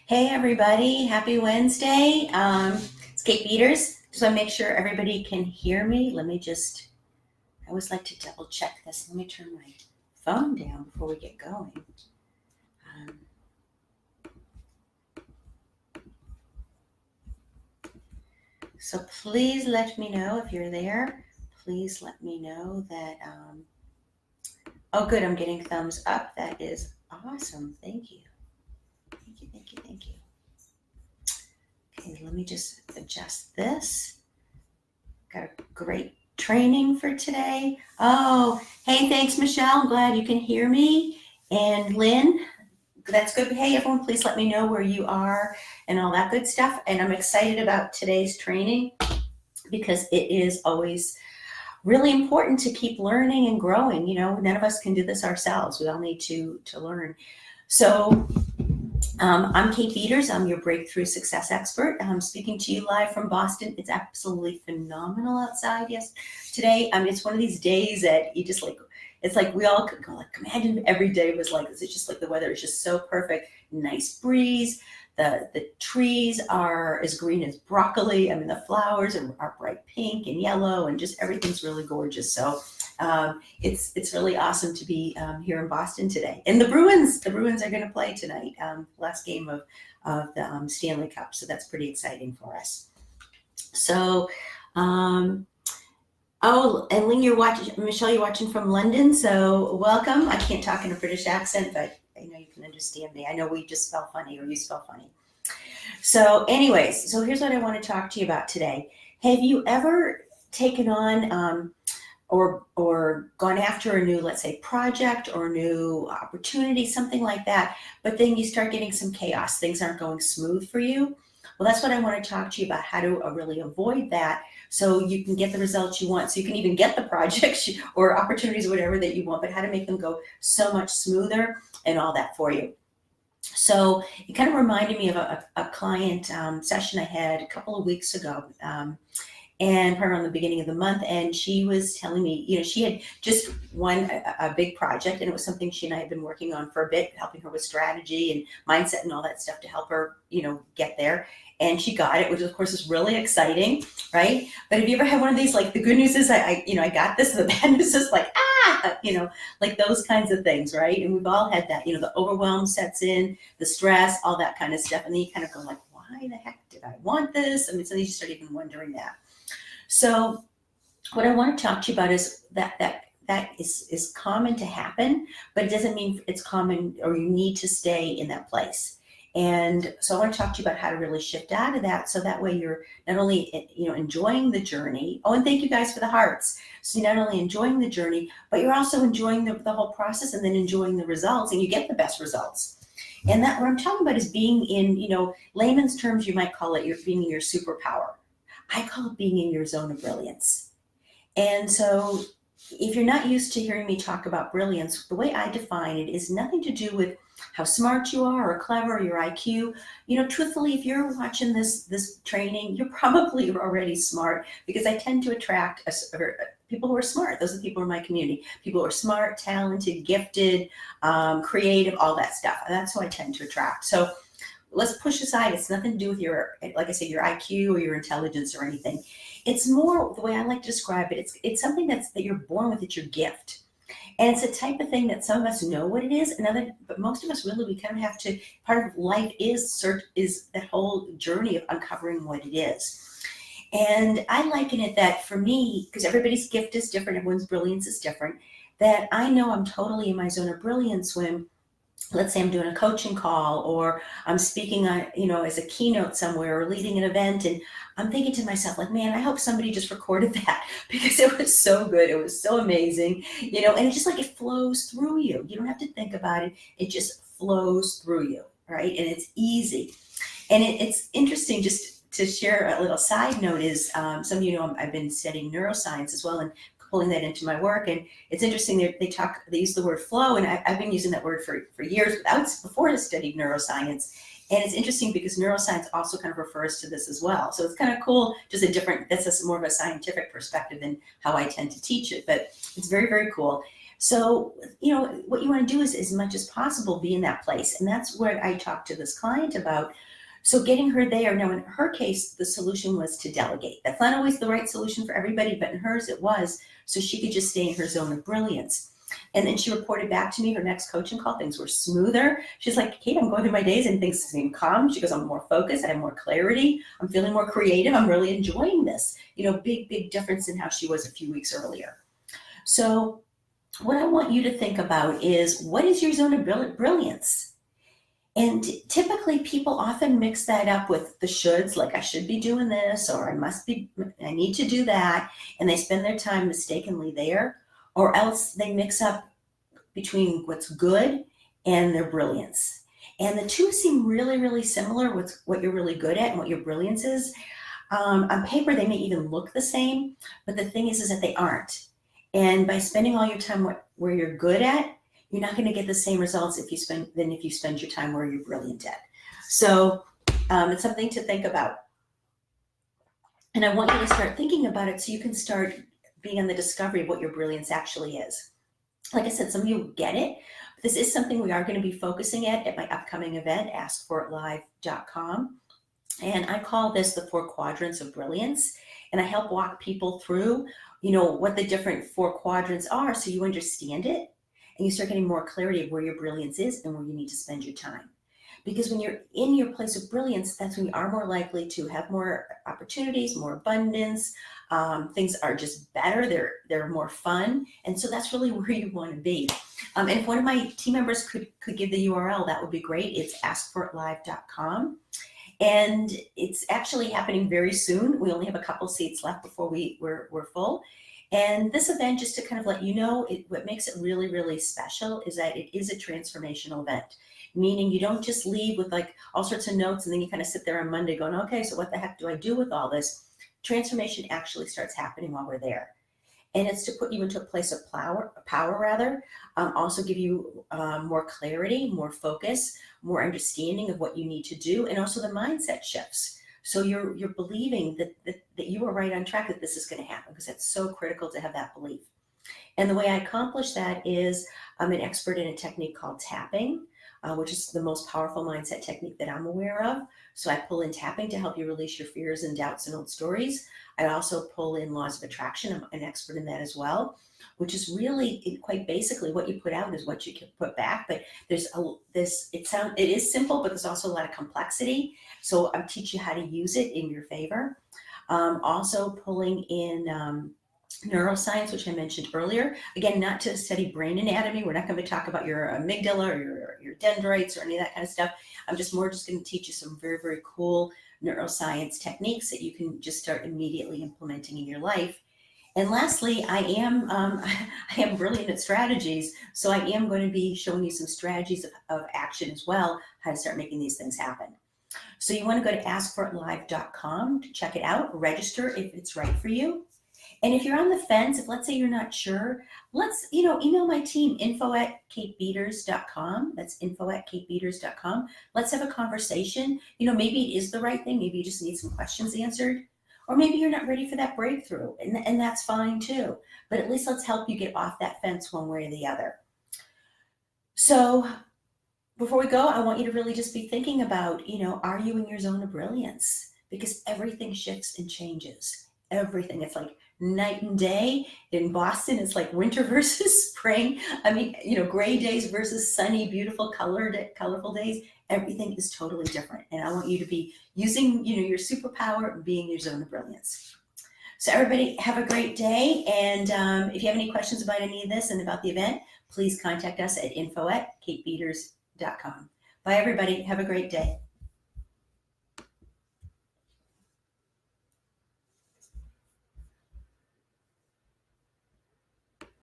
Hey everybody, happy Wednesday. It's Kate Peters. Just want to make sure everybody can hear me. I always like to double check this. Let me turn my phone down before we get going. Um, so please let me know if you're there. Please let me know that, oh good, I'm getting thumbs up. That is awesome. Thank you. Thank you, thank you, thank you. Okay, let me just adjust this. Got a great training for today. Oh, hey, thanks, Michelle. I'm glad you can hear me. And Lynn, that's good. Hey, everyone, please let me know where you are and all that good stuff. And I'm excited about today's training because it is always really important to keep learning and growing. You know, none of us can do this ourselves. We all need to learn. So I'm Kate Peters. I'm your breakthrough success expert. I'm speaking to you live from Boston. It's absolutely phenomenal outside. Yes, today. It's one of these days that you just like. It's like we all could go like, imagine if every day was like this. It's just like the weather is just so perfect. Nice breeze. The trees are as green as broccoli. I mean, the flowers are bright pink and yellow, and just everything's really gorgeous. So it's really awesome to be here in Boston today. And the Bruins are going to play tonight, last game of the Stanley Cup. So that's pretty exciting for us. So, oh, and Ling, Michelle, you're watching from London. So welcome. I can't talk in a British accent, but I know you can understand me. I know we just spell funny or you spell funny. So anyways, so here's what I want to talk to you about today. Have you ever taken on or gone after a new, let's say, project or new opportunity, something like that, but then you start getting some chaos, things aren't going smooth for you? Well, that's what I want to talk to you about, how to really avoid that so you can get the results you want, so you can even get the projects or opportunities, whatever that you want, but how to make them go so much smoother and all that for you. So it kind of reminded me of a client session I had a couple of weeks ago. And her on the beginning of the month, and she was telling me, you know, she had just won a big project, and it was something she and I had been working on for a bit, helping her with strategy and mindset and all that stuff to help her, you know, get there. And she got it, which of course is really exciting, right? But have you ever had one of these, like, the good news is I got this, and the bad news is like, like those kinds of things, right? And we've all had that, the overwhelm sets in, the stress, all that kind of stuff, and then you kind of go like, why the heck did I want this? I mean, so you start even wondering that. So what I want to talk to you about is that is common to happen, but it doesn't mean it's common or you need to stay in that place. And so I want to talk to you about how to really shift out of that, so that way you're not only enjoying the journey. Oh, and thank you guys for the hearts. So you're not only enjoying the journey, but you're also enjoying the whole process, and then enjoying the results, and you get the best results. And that what I'm talking about is being in, layman's terms, you might call it you're being in your superpower. I call it being in your zone of brilliance. And so if you're not used to hearing me talk about brilliance, the way I define it is nothing to do with how smart you are or clever or your IQ. Truthfully, if you're watching this training, you're probably already smart, because I tend to attract people who are smart. Those are the people in my community. People who are smart, talented, gifted, creative, all that stuff. And that's who I tend to attract. So let's push aside. It's nothing to do with your, like I said, your IQ or your intelligence or anything. It's more the way I like to describe it. It's something that you're born with. It's your gift. And it's a type of thing that some of us know what it is, but most of us really, we kind of have to, part of life is that whole journey of uncovering what it is. And I liken it that for me, because everybody's gift is different, everyone's brilliance is different, that I know I'm totally in my zone of brilliance when, let's say I'm doing a coaching call, or I'm speaking on, as a keynote somewhere, or leading an event, and I'm thinking to myself, like, man, I hope somebody just recorded that, because it was so good. It was so amazing, and it just like, it flows through you. You don't have to think about it. It just flows through you, right? And it's easy. And it's interesting, just to share a little side note, is some of you know I've been studying neuroscience as well, and pulling that into my work. And it's interesting, they use the word flow, and I've been using that word for years before I studied neuroscience. And it's interesting because neuroscience also kind of refers to this as well. So it's kind of cool, just that's more of a scientific perspective than how I tend to teach it, but it's very, very cool. So, what you want to do is, as much as possible, be in that place. And that's what I talked to this client about. So getting her there. Now, in her case, the solution was to delegate. That's not always the right solution for everybody, but in hers it was, so she could just stay in her zone of brilliance. And then she reported back to me her next coaching call. Things were smoother. She's like, Kate, I'm going through my days and things seem calm. She goes, I'm more focused. I have more clarity. I'm feeling more creative. I'm really enjoying this. Big difference in how she was a few weeks earlier. So what I want you to think about is, what is your zone of brilliance? And typically people often mix that up with the shoulds, like I should be doing this, or I need to do that. And they spend their time mistakenly there, or else they mix up between what's good and their brilliance. And the two seem really, really similar with what you're really good at and what your brilliance is. On paper, they may even look the same, but the thing is that they aren't. And by spending all your time where you're good at, you're not going to get the same results if you spend your time where you're brilliant at. So it's something to think about. And I want you to start thinking about it so you can start being on the discovery of what your brilliance actually is. Like I said, some of you get it. But this is something we are going to be focusing at my upcoming event, askforitlive.com. And I call this the 4 quadrants of brilliance. And I help walk people through, what the different 4 quadrants are, so you understand it. And you start getting more clarity of where your brilliance is and where you need to spend your time. Because when you're in your place of brilliance, that's when you are more likely to have more opportunities, more abundance. Things are just better. They're more fun. And so that's really where you want to be. And if one of my team members could give the URL, that would be great. It's askforitlive.com. And it's actually happening very soon. We only have a couple seats left before we're full. And this event, just to kind of let you know, what makes it really, really special is that it is a transformational event. Meaning you don't just leave with like all sorts of notes and then you kind of sit there on Monday going, okay, so what the heck do I do with all this? Transformation actually starts happening while we're there. And it's to put you into a place of power, also give you more clarity, more focus, more understanding of what you need to do, and also the mindset shifts. So you're believing that you are right on track, that this is going to happen, because it's so critical to have that belief. And the way I accomplish that is I'm an expert in a technique called tapping, which is the most powerful mindset technique that I'm aware of. So I pull in tapping to help you release your fears and doubts and old stories. I also pull in laws of attraction. I'm an expert in that as well, which is really quite basically what you put out is what you can put back. But it is simple, but there's also a lot of complexity. So I'll teach you how to use it in your favor. Also pulling in neuroscience, which I mentioned earlier. Again, not to study brain anatomy. We're not going to talk about your amygdala or your dendrites or any of that kind of stuff. I'm just going to teach you some very, very cool neuroscience techniques that you can just start immediately implementing in your life. And lastly, I am brilliant at strategies. So I am going to be showing you some strategies of action as well, how to start making these things happen. So you want to go to askforitlive.com to check it out, register if it's right for you. And if you're on the fence, if let's say you're not sure, email my team, info@katebeaters.com. That's info@katebeaters.com. Let's have a conversation. Maybe it is the right thing. Maybe you just need some questions answered. Or maybe you're not ready for that breakthrough, and that's fine too. But at least let's help you get off that fence one way or the other. So before we go, I want you to really just be thinking about, are you in your zone of brilliance? Because everything shifts and changes. Everything. It's like night and day. In Boston, it's like winter versus spring. Gray days versus sunny, beautiful, colorful days. Everything is totally different. And I want you to be using, your superpower, being your zone of brilliance. So everybody have a great day. And if you have any questions about any of this and about the event, please contact us at info@katebeaters.com. Bye, everybody. Have a great day.